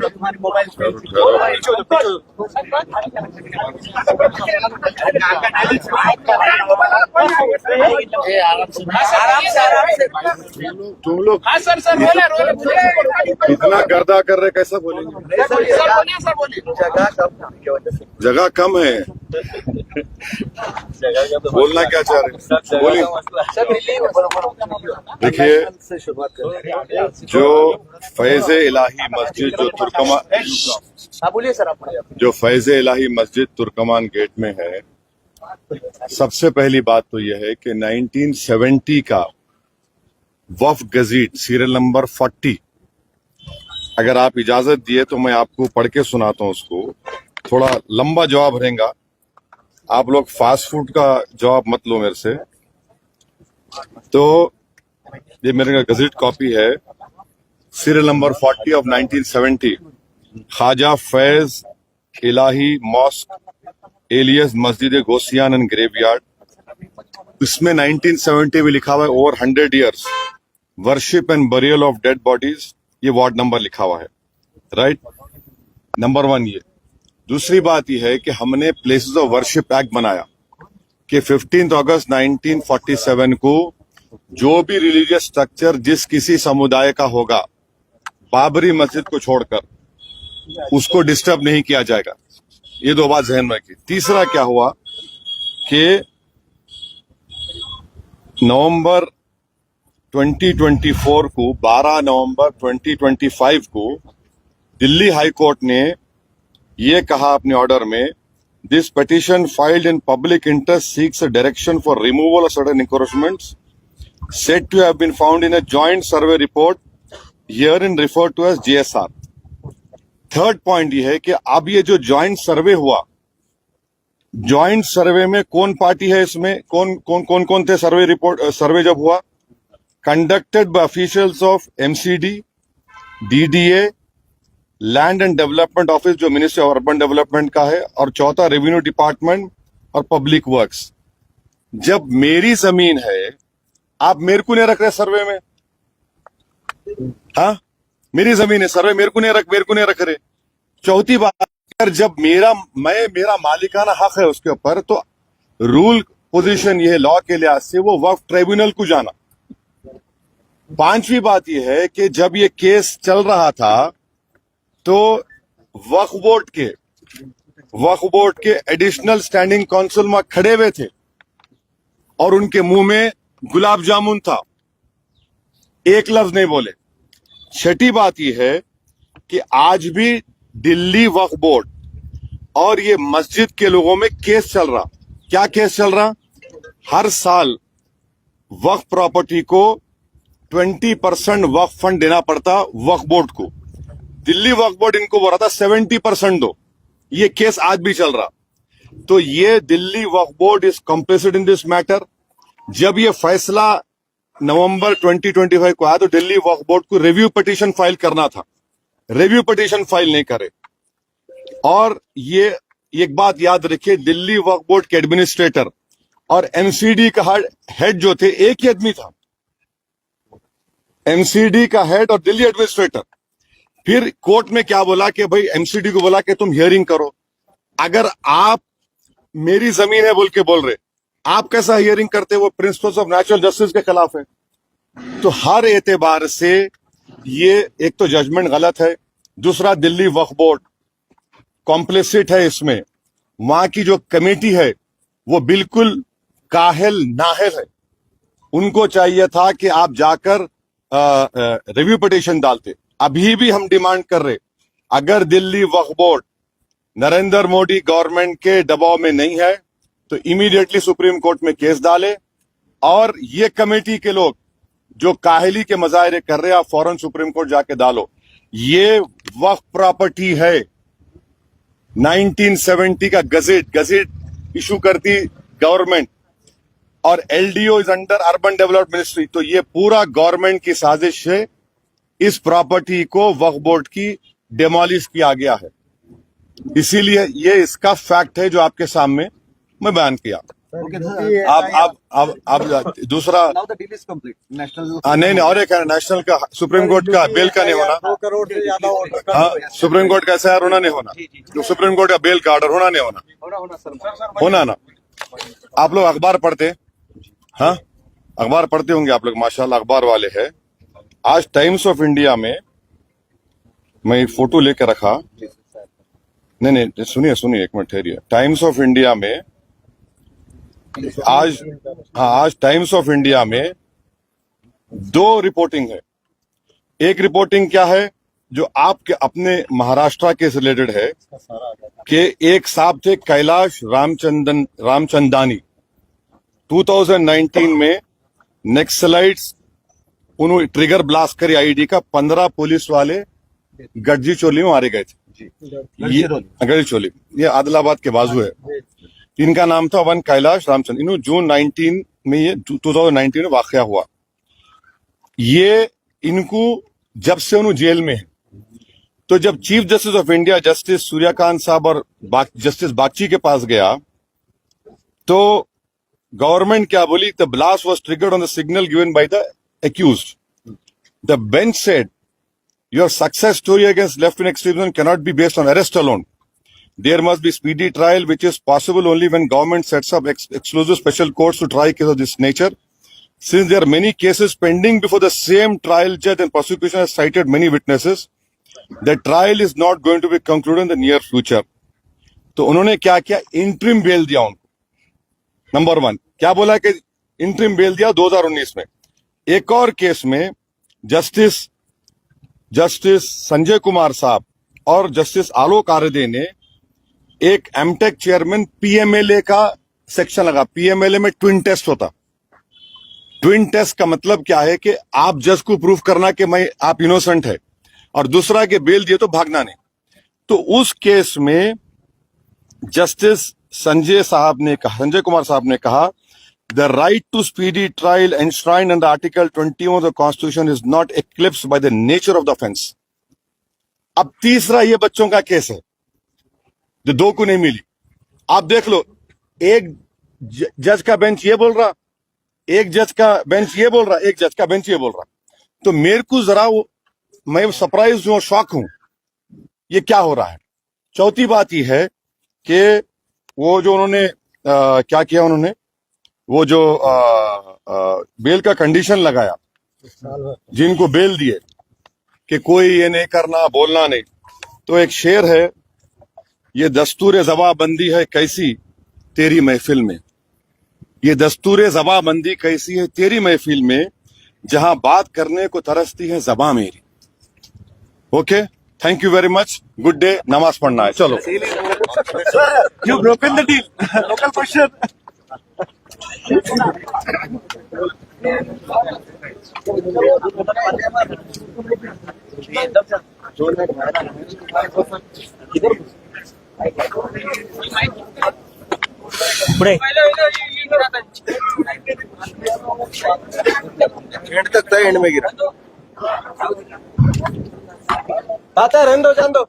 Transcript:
तुम्हारे मोबाइल पे आराम से तुम लोग हाँ सर सर बोले इतना गर्दा कर रहे, कैसा बोलेंगे? सर बोले जगह कम है। बोलना क्या चाह रहे? बोलिए। देखिए, जो फैज़ इलाही मस्जिद जो तुर्कमान, हाँ बोलिए सर आप जो फैज़ इलाही मस्जिद तुर्कमान गेट में है, सबसे पहली बात तो यह है कि 1970 का वफ गजीट सीरियल नंबर 40, अगर आप इजाजत दिए तो मैं आपको पढ़ के सुनाता हूं। उसको थोड़ा लंबा जवाब रहेगा, आप लोग फास्ट फूड का जवाब मत लो मेरे से। तो ये मेरे गजट कॉपी है, serial number 40 of 1970, Khwaja Faiz Ilahi mosque alias Masjid Ghausiyan and graveyard. इसमें 1970 में लिखा हुआ है over 100 years worship and burial of dead bodies, ये वार्ड नंबर लिखा हुआ है, राइट। नंबर 1 ये। दूसरी बात यह है कि हमने प्लेसेस ऑफ वर्शिप एक्ट बनाया कि 15 अगस्त 1947 को जो भी रिलीजियस स्ट्रक्चर जिस किसी समुदाय का होगा, बाबरी मस्जिद को छोड़कर उसको डिस्टर्ब नहीं किया जाएगा। ये 2 बात जहन में रखी। तीसरा क्या हुआ कि नवंबर 2024 को 12 नवंबर 2025 को दिल्ली हाई कोर्ट ने ये कहा अपने ऑर्डर में, this petition filed in public interest seeks a direction for removal of certain encroachments said to have been found in a joint survey report herein referred to as JSR। Third point ये है कि अब ये जो joint सर्वे हुआ, joint सर्वे में कौन party है, इसमें कौन थे सर्वे रिपोर्ट, सर्वे जब हुआ, conducted by officials of MCD, DDA, land and development office जो मिनिस्ट्री ऑफ अर्बन डेवलपमेंट का है, और चौथा रेवेन्यू डिपार्टमेंट और पब्लिक वर्क्स। जब मेरी जमीन है, आप मेरे को नहीं रख रहे सर्वे में, हाँ मेरी जमीन है, सर्वे मेरे को नहीं रख रहे। चौथी बात, अगर जब मेरा मालिकाना हक है उसके ऊपर, तो रूल पोजीशन ये है लॉ के लिहाज से वो वक्फ ट्राइब्यूनल को जाना। पांचवी बात यह है कि जब ये केस चल रहा था तो वक्फ बोर्ड के एडिशनल स्टैंडिंग काउंसिल में खड़े हुए थे और उनके मुंह में गुलाब जामुन था, एक लफ्ज नहीं बोले। छठी बात यह है कि आज भी दिल्ली वक्फ बोर्ड और ये मस्जिद के लोगों में केस चल रहा। क्या केस चल रहा? हर साल वक्फ प्रॉपर्टी को 20% वक्फ फंड देना पड़ता वक्फ बोर्ड को। दिल्ली वक्फ बोर्ड इनको बोल रहा था 70% दो। ये केस आज भी चल रहा। तो ये Delhi Waqf board is complicit in this matter. जब ये फैसला नवंबर 2025 को आया तो दिल्ली वक्फ बोर्ड को रिव्यू पिटीशन फाइल करना था, रिव्यू पिटीशन फाइल नहीं करे। और ये एक बात याद रखिए, दिल्ली वक्फ बोर्ड के एडमिनिस्ट्रेटर और MCD का हेड जो थे एक ही आदमी था, MCD का हेड और दिल्ली एडमिनिस्ट्रेटर। फिर कोर्ट में क्या बोला कि भाई MCD को बोला कि तुम हियरिंग करो। अगर आप मेरी जमीन है बोल के बोल रहे, आप कैसा हियरिंग करते? वो प्रिंसिपल्स ऑफ नेचुरल जस्टिस के खिलाफ है। तो हर एतबार से ये एक तो जजमेंट गलत है, दूसरा दिल्ली वक्फ बोर्ड कॉम्प्लिसिट है इसमें। वहां की जो कमेटी है वो बिल्कुल काहिल नाहिल है। उनको चाहिए था कि आप जाकर रिव्यू पिटीशन डालते। अभी भी हम डिमांड कर रहे, अगर दिल्ली वक्फ बोर्ड नरेंद्र मोदी गवर्नमेंट के दबाव में नहीं है तो इमीडिएटली सुप्रीम कोर्ट में केस डाले, और ये कमेटी के लोग जो काहिली के मजाहरे कर रहे हैं, आप फौरन सुप्रीम कोर्ट जाके डालो। ये वक्फ प्रॉपर्टी है, 1970 का गजेट इशू करती गवर्नमेंट, और LDO is under urban development ministry. तो ये पूरा गवर्नमेंट की साजिश है, इस प्रॉपर्टी को वक्फ बोर्ड की डेमोलिश किया गया है। इसीलिए ये इसका फैक्ट है जो आपके सामने मैं बयान किया। Okay, sir. अब दूसरा Now the deal is complete. National. नहीं और एक है नेशनल का सुप्रीम कोर्ट का बेल का नहीं होना 2 करोड़ से ज्यादा ऑर्डर हाँ सुप्रीम कोर्ट का एसआईआर होना नहीं होना तो सुप्रीम कोर्ट का बेल का ऑर्डर होना नहीं होना होना सर। होना ना आप लोग अखबार पढ़ते हाँ अखबार पढ़ते होंगे आप लोग माशाल्लाह अखबार वाले हैं आज टाइम्स ऑफ इंडिया में मैं एक फोटो लेकर रखा नहीं सुनिए एक मिनट ठहरिए टाइम्स ऑफ इंडिया में आज टाइम्स ऑफ इंडिया में 2 रिपोर्टिंग है एक रिपोर्टिंग क्या है जो आपके अपने महाराष्ट्र के रिलेटेड है कि एक साहब थे कैलाश रामचंदानी 2019 में नेक्सलाइट्स उन्होंने ट्रिगर ब्लास्ट करी आईडी का 15 पुलिस वाले गड्जी चोली में मारे गए थे गड्जी चोली ये आदिलाबाद के बाजू है इनका नाम था वन कैलाश रामचंद्र इन्होंने जून 19 में ये 2019 में वाकया हुआ ये इनको जब से उन्होंने जेल में है तो जब chief justice of India justice Suryakant साहब और जस्टिस बागची के पास गया तो गवर्नमेंट क्या बोली the blast was triggered on the signal given by the accused. The bench said, your success story against left-wing extremism cannot be based on arrest alone. There must be speedy trial, which is possible only when government sets up exclusive special courts to try cases of this nature. Since there are many cases pending before the same trial judge and prosecution has cited many witnesses, the trial is not going to be concluded in the near future. तो उन्होंने क्या किया interim bell दिया उनको number 1 क्या बोला कि interim bell दिया 2019 में एक और केस में जस्टिस संजय कुमार साहब और जस्टिस आलोक आरदे ने एक एमटेक चेयरमैन पीएमएलए का सेक्शन लगा पीएमएलए में ट्विन टेस्ट होता ट्विन टेस्ट का मतलब क्या है कि आप जज को प्रूफ करना कि आप इनोसेंट है और दूसरा के बेल दिए तो भागना नहीं तो उस केस में जस्टिस संजय कुमार साहब ने कहा The right to speedy trial enshrined under Article 21 of the Constitution is not eclipsed by the nature of the offence. अब तीसरा ये बच्चों का केस है जो 2 को नहीं मिली आप देख लो एक जज का बेंच ये बोल रहा एक जज का बेंच ये बोल रहा एक जज का बेंच ये बोल रहा तो मेरे को जरा मैं सरप्राइज हूं शॉक हूं ये क्या हो रहा है चौथी बात ये है कि वो जो उन्होंने क्या किया उन्होंने वो जो बेल का कंडीशन लगाया जिनको बेल दिए कि कोई ये नहीं करना बोलना नहीं तो एक शेर है ये दस्तूर जबाबंदी है कैसी तेरी महफिल में ये दस्तूर जबाबंदी कैसी है तेरी महफिल में जहां बात करने को तरसती है जबां मेरी okay thank you very much good day नमाज पढ़ना है चलो You broken the deal. Local question. And तक था एंड में गिरा आता रहने दो जान दो